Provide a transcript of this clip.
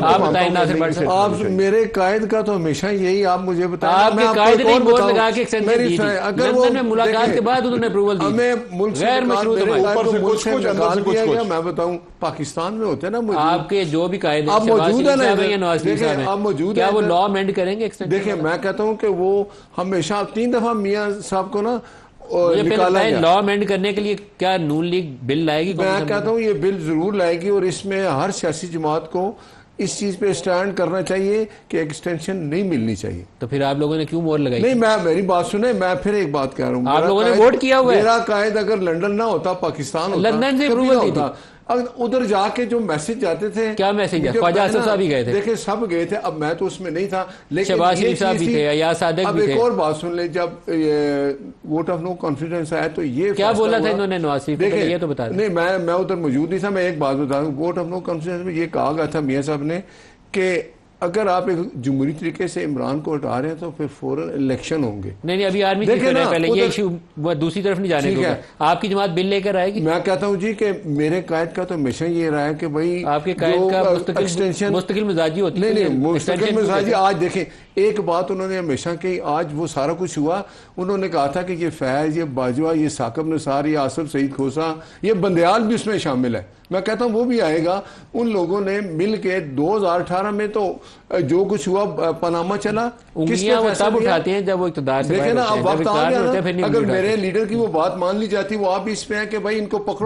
آپ بتائیں ناصر بٹ صاحب، آپ میرے قائد کا تو ہمیشہ یہی آپ مجھے بتائیں. آپ کے قائد نے ووٹ لگا کے ایکسٹینشن دی تھی لندن میں ملاقات کے بعد انہوں نے اپروول دی. ہمیں ملک سے غیر مشروط نکال دیا گیا. میں بتاؤں پاکستان میں ہوتے ہیں نا آپ کے جو بھی قائد ہیں شہباز شریف صاحب ہیں یا نواز شریف صاحب ہیں، کیا وہ لا امینڈ کریں گے ایکسٹینشن؟ دیکھیں میں کہتا ہوں کہ وہ ہمیشہ 3 دفعہ میاں صاحب کو نا نکالا گیا. لا امینڈ کرنے کے لیے کیا نون لیگ بل لائے گی؟ میں کہتا ہوں یہ بل ضرور لائے گی، اور اس میں ہر سیاسی جماعت کو اس چیز پہ اسٹینڈ کرنا چاہیے کہ ایکسٹینشن نہیں ملنی چاہیے. تو پھر آپ لوگوں نے کیوں مور لگائی؟ نہیں میری بات سنیں، میں پھر ایک بات کہہ رہا ہوں. آپ لوگوں نے ووٹ کیا ہوا ہے. میرا قائد اگر لندن نہ ہوتا، پاکستان ہوتا، لندن سے اپروول دی تھی. ادھر جا کے جو میسج جاتے تھے، کیا میسج ہے؟ خواجہ آصف صاحب بھی گئے تھے. دیکھیں سب گئے تھے، اب میں تو اس میں نہیں تھا، لیکن شہباز شریف صاحب بھی تھے، ایاز صادق بھی تھے. اب ایک اور بات سن لیں، جب ووٹ آف نو کانفیڈنس آیا تو یہ کیا بولا تھا انہوں نے نواز شریف کو؟ یہ تو بتا دیں. نہیں میں ادھر موجود نہیں تھا. میں ایک بات بتا دوں، ووٹ آف نو کانفیڈنس میں یہ کہا گیا تھا میاں صاحب نے کہ اگر آپ ایک جمہوری طریقے سے عمران کو ہٹا رہے ہیں تو پھر فوراً الیکشن ہوں گے. نہیں ابھی آرمی چیف کر رہے ہیں، پہلے یہ ایشو دوسری طرف نہیں جانے دو گا. آپ کی جماعت بل لے کر آئے گی؟ میں کہتا ہوں جی کہ میرے قائد کا تو ہمیشہ یہ رہا ہے کہ بھائی آپ کے قائد کا مستقل مزاجی ہوتی ہے. نہیں مستقل مزاجی. آج دیکھیں ایک بات انہوں نے ہمیشہ کی، آج وہ سارا کچھ ہوا، انہوں نے کہا تھا کہ یہ فیض، یہ باجوہ، یہ ثاقب نثار، یہ آصف سعید کھوسا، یہ بندیال بھی اس میں شامل ہے. میں کہتا ہوں وہ بھی آئے گا. ان لوگوں نے مل کے 2018 میں تو جو کچھ ہوا پاناما چلا، انگلیاں وہ تب اٹھاتے ہیں جب وہ اقتدار سے دیکھیں نا اب وقت آ گیا نا. باہر ہوتے ہیں. اگر میرے لیڈر کی وہ بات مان لی جاتی، وہ آپ اس پہ ہیں کہ بھائی ان کو پکڑو.